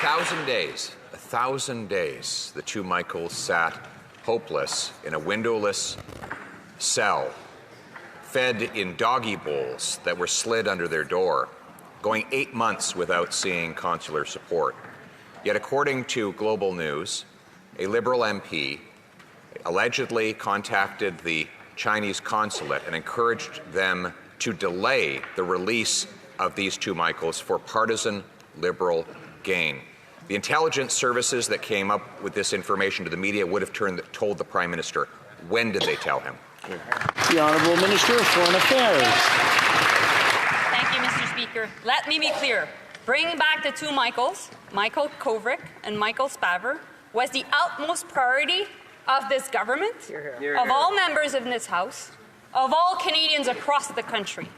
1,000 days, the two Michaels sat hopeless in a windowless cell, fed in doggy bowls that were slid under their door, going 8 months without seeing consular support. Yet according to Global News, a Liberal MP allegedly contacted the Chinese consulate and encouraged them to delay the release of these two Michaels for partisan Liberal gain. The intelligence services that came up with this information to the media would have told the Prime Minister. When did they tell him? The Honourable Minister of Foreign Affairs. Thank you, Mr. Speaker. Let me be clear. Bringing back the two Michaels, Michael Kovrig and Michael Spavor, was the utmost priority of this government, of all members of this House, of all Canadians across the country.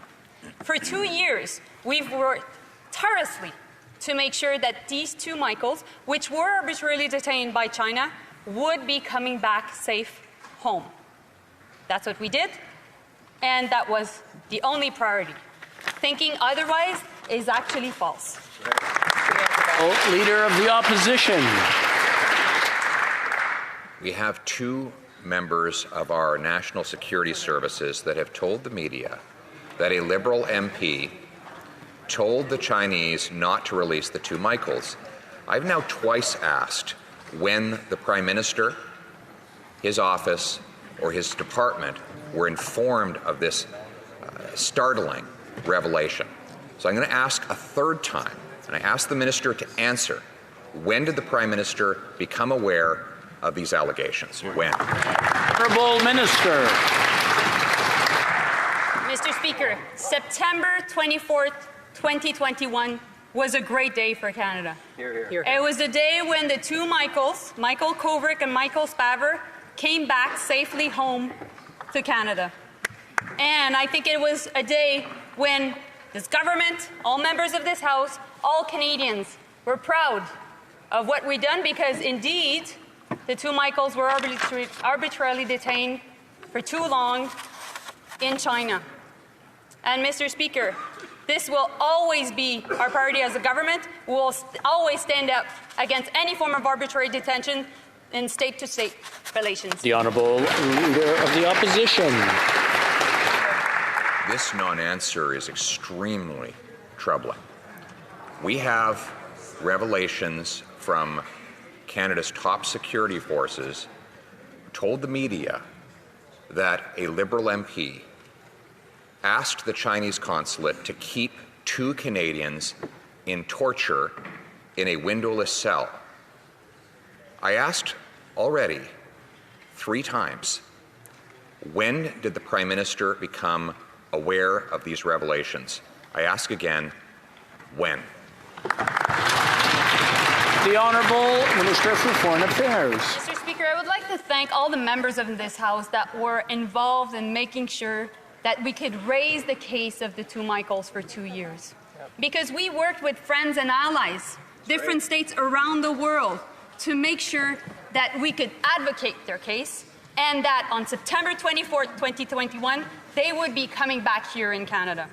For 2 years, we've worked tirelessly to make sure that these two Michaels, which were arbitrarily detained by China, would be coming back safe home. That's what we did, and that was the only priority. Thinking otherwise is actually false. Leader of the Opposition. We have two members of our national security services that have told the media that a Liberal MP told the Chinese not to release the two Michaels. I've now twice asked when the Prime Minister, his office, or his department were informed of this startling revelation. So I'm going to ask a third time, and I ask the Minister to answer. When did the Prime Minister become aware of these allegations? When? Honourable Minister. Mr. Speaker, September 24th, 2021 was a great day for Canada. It was the day when the two Michaels, Michael Kovrig and Michael Spavor, came back safely home to Canada. And I think it was a day when this government, all members of this House, all Canadians were proud of what we've done, because indeed the two Michaels were arbitrarily detained for too long in China. And Mr. Speaker, this will always be our priority as a government. We will always stand up against any form of arbitrary detention in state-to-state relations. The Honourable Leader of the Opposition. This non-answer is extremely troubling. We have revelations from Canada's top security forces told the media that a Liberal MP asked the Chinese consulate to keep two Canadians in torture in a windowless cell. I asked already 3 times, when did the Prime Minister become aware of these revelations? I ask again, when? The Honourable Minister for Foreign Affairs. Mr. Speaker, I would like to thank all the members of this House that were involved in making sure that we could raise the case of the two Michaels for 2 years. Because we worked with friends and allies, different states around the world, to make sure that we could advocate their case, and that on September 24th, 2021, they would be coming back here in Canada.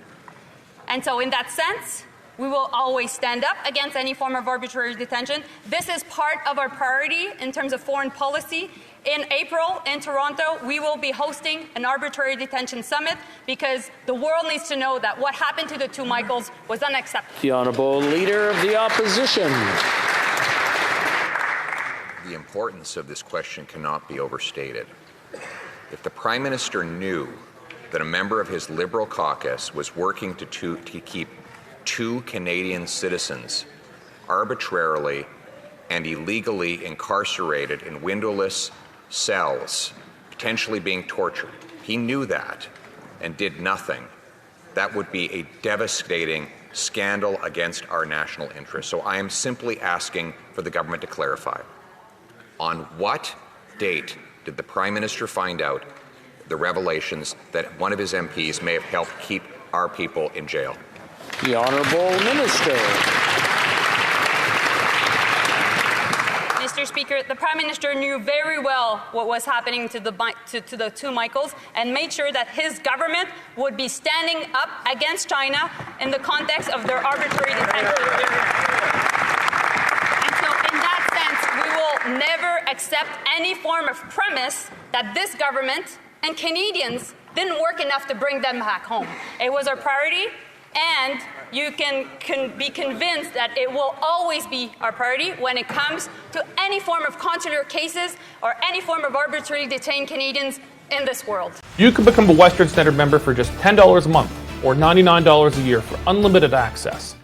And so in that sense, we will always stand up against any form of arbitrary detention. This is part of our priority in terms of foreign policy. In April, in Toronto, we will be hosting an arbitrary detention summit, because the world needs to know that what happened to the two Michaels was unacceptable. The Honourable Leader of the Opposition. The importance of this question cannot be overstated. If the Prime Minister knew that a member of his Liberal caucus was working to keep two Canadian citizens arbitrarily and illegally incarcerated in windowless cells, potentially being tortured, he knew that and did nothing, that would be a devastating scandal against our national interests. So I am simply asking for the government to clarify. On what date did the Prime Minister find out the revelations that one of his MPs may have helped keep our people in jail? The Honourable Minister. Mr. Speaker, the Prime Minister knew very well what was happening to the two Michaels, and made sure that his government would be standing up against China in the context of their arbitrary detention. accept any form of premise that this government and Canadians didn't work enough to bring them back home. It was our priority, and you can be convinced that it will always be our priority when it comes to any form of consular cases or any form of arbitrarily detained Canadians in this world. You can become a Western Standard member for just $10 a month or $99 a year for unlimited access.